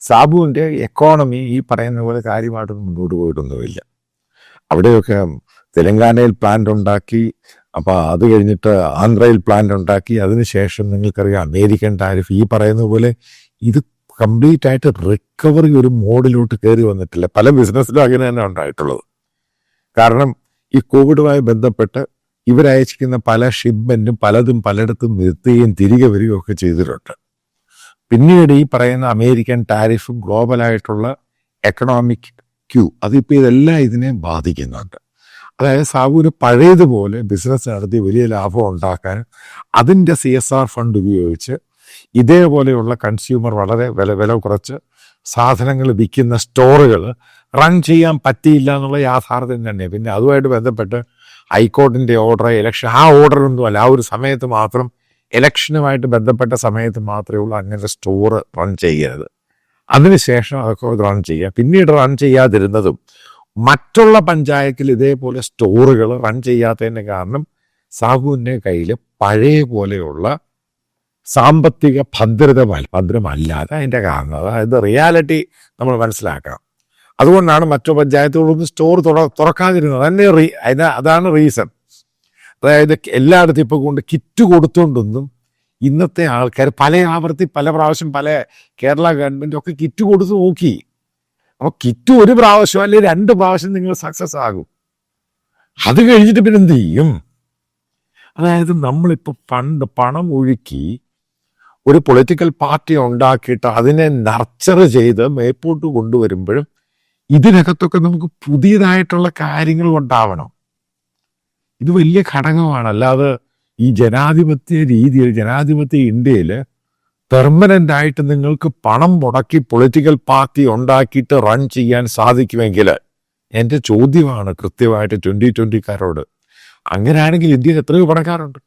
സാബുവിൻ്റെ economy ഈ പറയുന്ന പോലെ കാര്യമായിട്ട് മുന്നോട്ട് പോയിട്ടൊന്നുമില്ല. അവിടെയൊക്കെ തെലങ്കാനയിൽ പ്ലാന്റ് ഉണ്ടാക്കി, അപ്പോൾ അത് കഴിഞ്ഞിട്ട് ആന്ധ്രയിൽ പ്ലാന്റ് ഉണ്ടാക്കി, അതിനുശേഷം നിങ്ങൾക്കറിയാം അമേരിക്കൻ ടാരിഫ് ഈ പറയുന്ന പോലെ ഇത് കംപ്ലീറ്റ് ആയിട്ട് റിക്കവറി ഒരു മോഡിലോട്ട് കയറി വന്നിട്ടില്ല. പല ബിസിനസ്സിലും അങ്ങനെ തന്നെ ഉണ്ടായിട്ടുള്ളത്. കാരണം ഈ കോവിഡുമായി ബന്ധപ്പെട്ട് ഇവരയച്ചിരിക്കുന്ന പല ഷിപ്മെന്റും പലതും പലയിടത്തും നിർത്തുകയും തിരികെ വരികയും ഒക്കെ ചെയ്തിട്ടുണ്ട്. പിന്നീട് ഈ പറയുന്ന അമേരിക്കൻ ടാരിഫും ഗ്ലോബലായിട്ടുള്ള എക്കണോമിക് അതിപ്പോൾ ഇതെല്ലാം ഇതിനെ ബാധിക്കുന്നുണ്ട്. അതായത് സാബുവിന് പഴയതുപോലെ ബിസിനസ് നടത്തി വലിയ ലാഭം ഉണ്ടാക്കാൻ അതിൻ്റെ CSR ഫണ്ട് ഉപയോഗിച്ച് ഇതേപോലെയുള്ള കൺസ്യൂമർ വളരെ വില കുറച്ച് സാധനങ്ങൾ വിൽക്കുന്ന സ്റ്റോറുകൾ റൺ ചെയ്യാൻ പറ്റിയില്ല എന്നുള്ള യാഥാർത്ഥ്യം തന്നെ. പിന്നെ അതുമായിട്ട് ബന്ധപ്പെട്ട് ഹൈക്കോടതിൻ്റെ ഓർഡർ, ഇലക്ഷൻ, ആ ഓർഡറൊന്നുമല്ല, ആ ഒരു സമയത്ത് മാത്രം, ഇലക്ഷനുമായിട്ട് ബന്ധപ്പെട്ട സമയത്ത് മാത്രമേ ഉള്ളൂ അങ്ങനെ സ്റ്റോർ റൺ ചെയ്യരുത്. അതിനുശേഷം അതൊക്കെ റൺ ചെയ്യുക. പിന്നീട് റൺ ചെയ്യാതിരുന്നതും മറ്റുള്ള പഞ്ചായത്തിൽ ഇതേപോലെ സ്റ്റോറുകൾ റൺ ചെയ്യാത്തതിൻ്റെ കാരണം സാബുവിൻ്റെ കയ്യിൽ പഴയ പോലെയുള്ള സാമ്പത്തിക ഭദ്രമല്ലാതെ അതിൻ്റെ കാരണം. അതായത് റിയാലിറ്റി നമ്മൾ മനസ്സിലാക്കണം. അതുകൊണ്ടാണ് മറ്റു പഞ്ചായത്തുകളൊന്നും സ്റ്റോർ തുറക്കാതിരുന്നത് തന്നെ. അതാണ് റീസൺ. അതായത് എല്ലായിടത്തും ഇപ്പോൾ കൊണ്ട് കിറ്റ് കൊടുത്തുകൊണ്ടൊന്നും ഇന്നത്തെ ആൾക്കാർ പല പ്രാവശ്യം കേരള ഗവൺമെൻറ് ഒക്കെ കിറ്റ് കൊടുത്ത് നോക്കി. അപ്പോൾ കിറ്റ് ഒരു പ്രാവശ്യം അല്ലെങ്കിൽ 2 പ്രാവശ്യം നിങ്ങൾ സക്സസ് ആകും. അത് കഴിഞ്ഞിട്ട് പിന്നെ എന്ത് ചെയ്യും? അതായത് നമ്മളിപ്പോൾ പണം ഒഴുക്കി ഒരു പൊളിറ്റിക്കൽ പാർട്ടി ഉണ്ടാക്കിയിട്ട് അതിനെ നർച്ചർ ചെയ്ത് മേപ്പോട്ട് കൊണ്ടുവരുമ്പോഴും ഇതിനകത്തൊക്കെ നമുക്ക് പുതിയതായിട്ടുള്ള കാര്യങ്ങൾ ഉണ്ടാവണം. ഇത് വലിയ ഘടകമാണ്. അല്ലാതെ ഈ ജനാധിപത്യ ഇന്ത്യയിൽ പെർമനൻ്റ് ആയിട്ട് നിങ്ങൾക്ക് പണം മുടക്കി പൊളിറ്റിക്കൽ പാർട്ടി ഉണ്ടാക്കിയിട്ട് റൺ ചെയ്യാൻ സാധിക്കുമെങ്കിൽ എൻ്റെ ചോദ്യമാണ് കൃത്യമായിട്ട് 2020-കാരോട്, അങ്ങനെയാണെങ്കിൽ ഇന്ത്യയിൽ എത്രയോ പണക്കാരുണ്ട്.